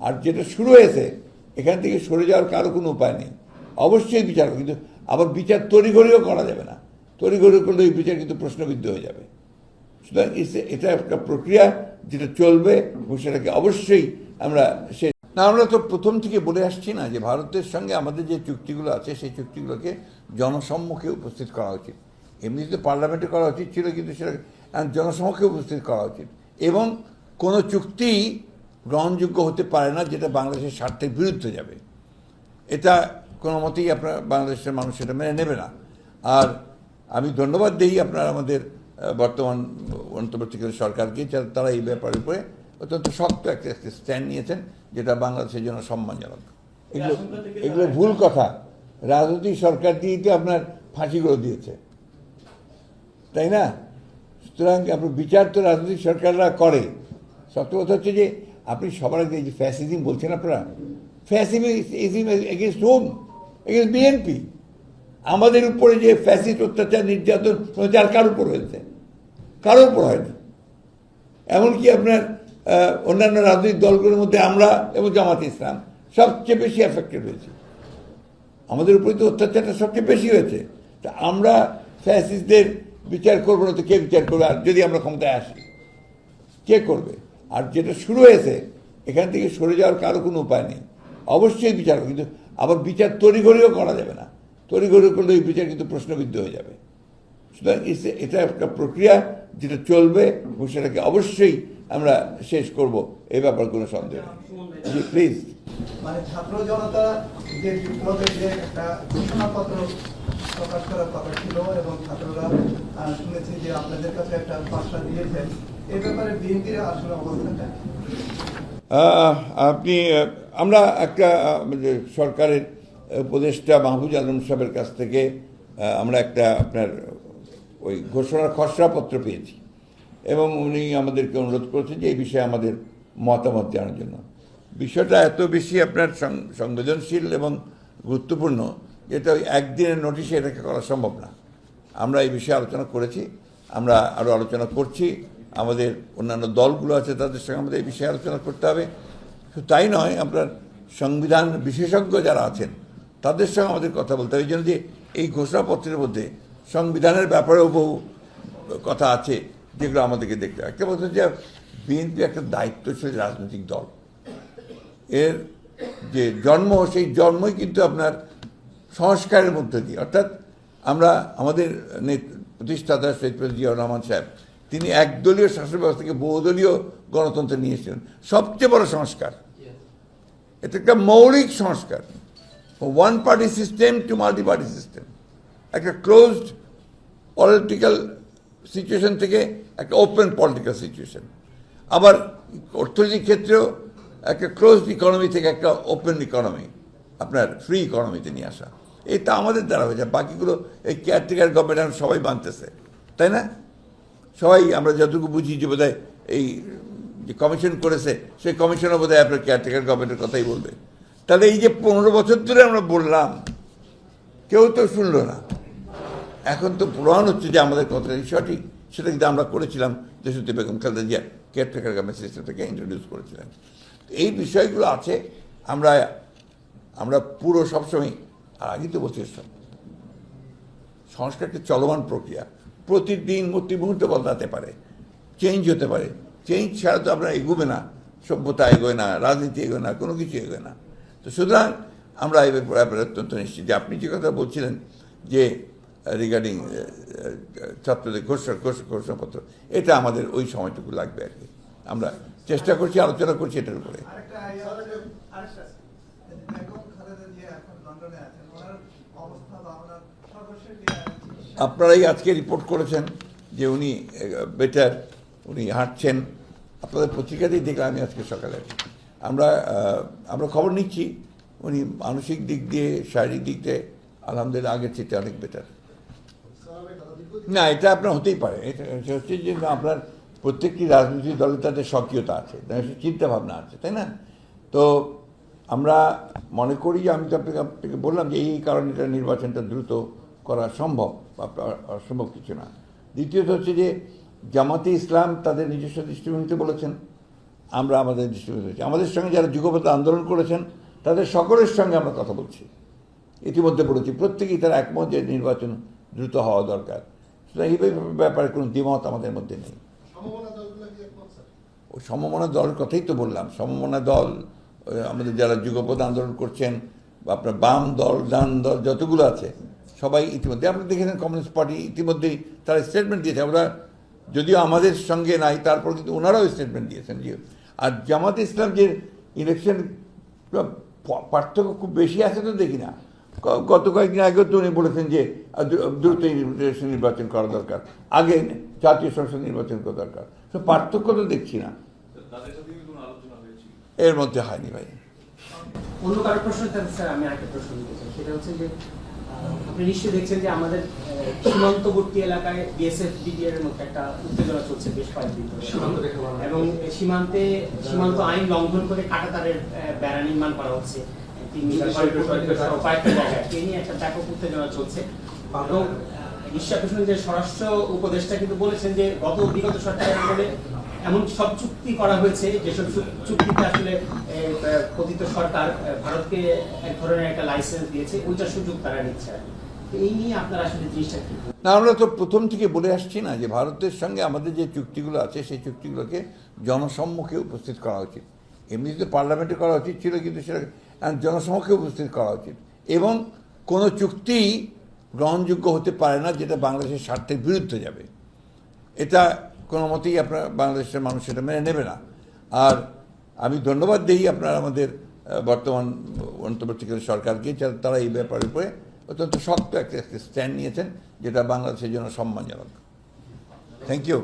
আর যেটা শুরু হয়েছে এখান থেকে সরে যাওয়ার কারো কোনো উপায় নেই। অবশ্যই বিচার, কিন্তু আবার বিচার তড়িঘড়িও করা যাবে না। তড়িঘড়ি করলে এই বিচার কিন্তু প্রশ্নবিদ্ধ হয়ে যাবে। সুতরাং এটা একটা প্রক্রিয়া যেটা চলবে এবং সেটাকে অবশ্যই আমরা আমরা তো প্রথম থেকে বলে আসছি না যে ভারতের সঙ্গে আমাদের যে চুক্তিগুলো আছে সেই চুক্তিগুলোকে জনসম্মুখে উপস্থিত করা উচিত। এমনিতে পার্লামেন্টে করা উচিত ছিল, কিন্তু সেটা জনসম্মুখে উপস্থিত করা উচিত। এবং কোনো চুক্তি গ্রহণযোগ্য হতে পারে না যেটা বাংলাদেশের স্বার্থের বিরুদ্ধে যাবে। এটা কোনো মতেই আপনার বাংলাদেশের মানুষ সেটা মেনে নেবে না। আর আমি ধন্যবাদ দিই আপনার আমাদের বর্তমান অন্তর্বর্তীকালীন সরকারকে, তারা এই ব্যাপারের উপরে অত্যন্ত শক্ত একটা স্ট্যান্ড নিয়েছেন, যেটা বাংলাদেশের জন্য সম্মানজনক। এগুলো ভুল কথা। রাজনৈতিক সরকার দিয়েই তো আপনার ফাঁসিগুলো দিয়েছে, তাই না? সুতরাং আপনার বিচার তো রাজনৈতিক সরকাররা করে। সত্য কথা হচ্ছে যে আপনি সবার আগে যে ফ্যাসিজম বলছেন আপনারা, fascism against home? Against BNP. আমাদের উপরে যে ফ্যাসিস্ট অত্যাচার নির্যাতন আর কার উপর হয়েছে? কারোর উপর হয়নি। এমনকি আপনার অন্যান্য রাজনৈতিক দলগুলোর মধ্যে আমরা এবং জামাত ইসলাম সবচেয়ে বেশি এফেক্টেড হয়েছি। আমাদের উপরে তো অত্যাচারটা সবচেয়ে বেশি হয়েছে। তা আমরা ফ্যাসিস্টদের বিচার করবো না তো কে বিচার করবে? আর যদি আমরা ক্ষমতায় আসি, কে করবে? আর যেটা শুরু হয়েছে এখান থেকে সরে যাওয়ার কারো কোনো উপায় নেই। অবশ্যই বিচার, কিন্তু আবার বিচার তড়িঘড়িও করা যাবে না। তড়িঘড়ি করলে এই বিচার কিন্তু প্রশ্নবিদ্ধ হয়ে যাবে। সুতরাং এটা একটা প্রক্রিয়া যেটা চলবে এবং সেটাকে অবশ্যই আমরা শেষ করব, এই ব্যাপার কোনো সন্দেহ নেই। জি প্লিজ। মানে ছাত্র জনতা যে বিপ্লবের যে একটা ঘোষণাপত্র প্রকাশ করার কথা ছিল এবং ছাত্ররা শুনেছি যে আপনাদের কাছে একটা ভাষা দিয়েছেন, এই ব্যাপারে বিএনপির আসলে অবস্থানটা আমরা একটা সরকারের উপদেষ্টা মাহফুজ আলম সাহেবের কাছ থেকে আমরা একটা আপনার ওই ঘোষণার খসড়াপত্র পেয়েছি এবং উনি আমাদেরকে অনুরোধ করেছেন যে এই বিষয়ে আমাদের মতামত জানার জন্য। বিষয়টা এত বেশি আপনার সংবেদনশীল এবং গুরুত্বপূর্ণ যেটা ওই একদিনের নোটিশে এটাকে করা সম্ভব না। আমরা এই বিষয়ে আলোচনা করেছি, আমরা আরও আলোচনা করছি। আমাদের অন্যান্য দলগুলো আছে তাদের সঙ্গে আমাদের এই বিষয়ে আলোচনা করতে হবে। শুধু তাই নয়, আপনার সংবিধান বিশেষজ্ঞ যারা আছেন তাদের সঙ্গে আমাদের কথা বলতে হবে। এই জন্য যে এই ঘোষণাপত্রের মধ্যে সংবিধানের ব্যাপারেও বহু কথা আছে যেগুলো আমাদেরকে দেখতে হবে। একটা কথা হচ্ছে বিএনপি একটা দায়িত্বশীল রাজনৈতিক দল। এর যে জন্ম, সেই জন্মই কিন্তু আপনার সংস্কারের মধ্যে দিয়ে, অর্থাৎ আমরা আমাদের প্রতিষ্ঠাতা শহীদ প্রেসিডেন্ট জিয়াউর রহমান সাহেব, তিনি একদলীয় শাসন ব্যবস্থাকে বহুদলীয় গণতন্ত্রে নিয়ে এসেছিলেন। সবচেয়ে বড় সংস্কার এটা, একটা মৌলিক সংস্কার। One party system to multi party system, একটা ক্লোজড পলিটিক্যাল সিচুয়েশন থেকে একটা ওপেন পলিটিক্যাল সিচুয়েশন। আবার অর্থনৈতিক ক্ষেত্রেও একটা ক্লোজড ইকোনমি থেকে একটা ওপেন ইকোনমি, আপনার ফ্রি ইকোনমিতে নিয়ে আসা। এটা আমাদের দ্বারা হয়েছে। বাকিগুলো এই কেয়ারটেকার গভর্নমেন্ট সবাই বানতেছে, তাই না? সবাই আমরা যতটুকু বুঝি যে বোধহয় এই যে কমিশন করেছে সেই কমিশনও বোধহয় আপনার কেয়ারটেকার গভর্নমেন্টের কথাই বলবে। তাহলে এই যে 15 বছর ধরে আমরা বললাম, কেউ তো শুনলো না। এখন তো প্রমাণ হচ্ছে যে আমাদের কথাটাই সঠিক। সেটা কিন্তু আমরা করেছিলাম, দেশত্রী বেগম খালেদা জিয়া কেয়ারটেকার গভর্নমেন্ট সিস্টেমটাকে ইন্ট্রোডিউস করেছিলেন। এই বিষয়গুলো আছে। আমরা পুরো সবসময়, আর আগে তো বলছি, সংস্কার একটা চলমান প্রক্রিয়া, প্রতিদিন প্রতি মুহূর্তে বদলাতে পারে, চেঞ্জ হতে পারে। চেঞ্জ ছাড়া তো আপনার এগোবে না, সভ্যতা এগোয় না, রাজনীতি এগোয় না, কোনো কিছু এগোয় না। তো সুতরাং আমরা এই ব্যাপারে অত্যন্ত নিশ্চিত যে আপনি যে কথা বলছিলেন যে রিগার্ডিং ছাত্রদের ঘোষণাপত্র, এটা আমাদের ওই সময়টুকু লাগবে আর কি। আমরা চেষ্টা করছি, আলোচনা করছি এটার উপরে। আপনারাই আজকে রিপোর্ট করেছেন যে উনি বেটার, উনি হাঁটছেন। আপনাদের পত্রিকাতেই দেখলাম আমি আজকে সকালে। আমরা খবর নিচ্ছি, উনি মানসিক দিক দিয়ে, শারীরিক দিক দিয়ে আলহামদুলিল্লাহ আগের চেয়ে অনেক বেটার। না, এটা আপনার হতেই পারে। এটা হচ্ছে যে আপনার প্রত্যেকটি রাজনৈতিক দলে তাদের সক্রিয়তা আছে, চিন্তা ভাবনা আছে, তাই না? তো আমরা মনে করি যে আমি তো আপনাকে বললাম যে এই কারণে এটা নির্বাচনটা দ্রুত করা সম্ভব, অসম্ভব কিছু না। দ্বিতীয়ত হচ্ছে যে জামাতে ইসলাম তাদের নিজস্ব দৃষ্টিভঙ্গিতে বলেছেন আমরা আমাদের দৃষ্টিভঙ্গি হয়েছি। আমাদের সঙ্গে যারা যুগপথ আন্দোলন করেছেন তাদের সকলের সঙ্গে আমরা কথা বলছি, ইতিমধ্যে বলেছি, প্রত্যেকেই তারা একমত যে নির্বাচন দ্রুত হওয়া দরকার। সুতরাং এই ব্যাপারে কোনো দ্বিমত আমাদের মধ্যে নেই। ওই সমমনা দলের কথাই তো বললাম, সমমনা দল আমাদের যারা যুগপথ আন্দোলন করছেন বা আপনার বাম দল, ডান দল যতগুলো আছে সবাই ইতিমধ্যে, আপনি দেখেছেন কমিউনিস্ট পার্টি ইতিমধ্যেই তারা স্টেটমেন্ট দিয়েছে। আমরা যদিও আমাদের সঙ্গে নাই, তারপর কিন্তু ওনারাও স্টেটমেন্ট দিয়েছেন যে, আর জামাতে ইসলাম যে ইলেকশন পার্থক্য খুব বেশি আছে তো দেখি না। গত কয়েকদিন আগেও তো উনি বলেছেন যে দ্রুত নির্বাচন করা দরকার, আগে জাতীয় সংসদ নির্বাচন করা দরকার। তো পার্থক্য তো দেখছি না, এর মধ্যে হয়নি ভাই। অন্য কারো প্রশ্ন থাকলে স্যার আমি একটা প্রশ্ন দিতে চাই, সেটা হচ্ছে যে আপনি নিশ্চয়ই দেখছেন যে আমাদের সীমান্তবর্তী এলাকায় বিএসএফ বিডিআর এর মধ্যে একটা উত্তেজনা চলছে বেশ কয়েকদিন ধরে, এবং সীমান্ত আইন লঙ্ঘন করে কাঁটাতারের বেড়া নির্মাণ করা হচ্ছে 3 মিটার কয়েকটা জায়গায়। এই নিয়ে একটা ব্যাপক উত্তেজনা চলছে। এবং নিশ্চয়ই আপনি শুনেন যে স্বরাষ্ট্র উপদেষ্টা কিন্তু বলেছেন যে বিগত সরকারের আমলে এমন সব চুক্তি করা হয়েছে যেসব চুক্তিতে আসলে পতিত সরকার ভারতকে এক ধরনের একটা লাইসেন্স দিয়েছে, ওইটার সুযোগ তারা নিচ্ছে। এই নিয়ে আপনারা আসলে জিনিসটা কি? না, আমরা তো প্রথম থেকে বলে আসছি না যে ভারতের সঙ্গে আমাদের যে চুক্তিগুলো আছে সেই চুক্তিগুলোকে জনসম্মুখে উপস্থিত করা উচিত। এমনিতে পার্লামেন্টে করা উচিত ছিল, কিন্তু সেটা জনসম্মুখে উপস্থিত করা উচিত। এবং কোনো চুক্তি গ্রহণযোগ্য হতে পারে না যেটা বাংলাদেশের স্বার্থের বিরুদ্ধে যাবে। এটা কোনো মতেই আপনার বাংলাদেশের মানুষ সেটা মেনে নেবে না। আর আমি ধন্যবাদ দিই আপনার আমাদের বর্তমান অন্তর্বর্তীকালীন সরকারকে, তারা এই ব্যাপারের উপরে অত্যন্ত শক্ত একটা স্ট্যান্ড নিয়েছেন, যেটা বাংলাদেশের জন্য সম্মানজনক। Thank you.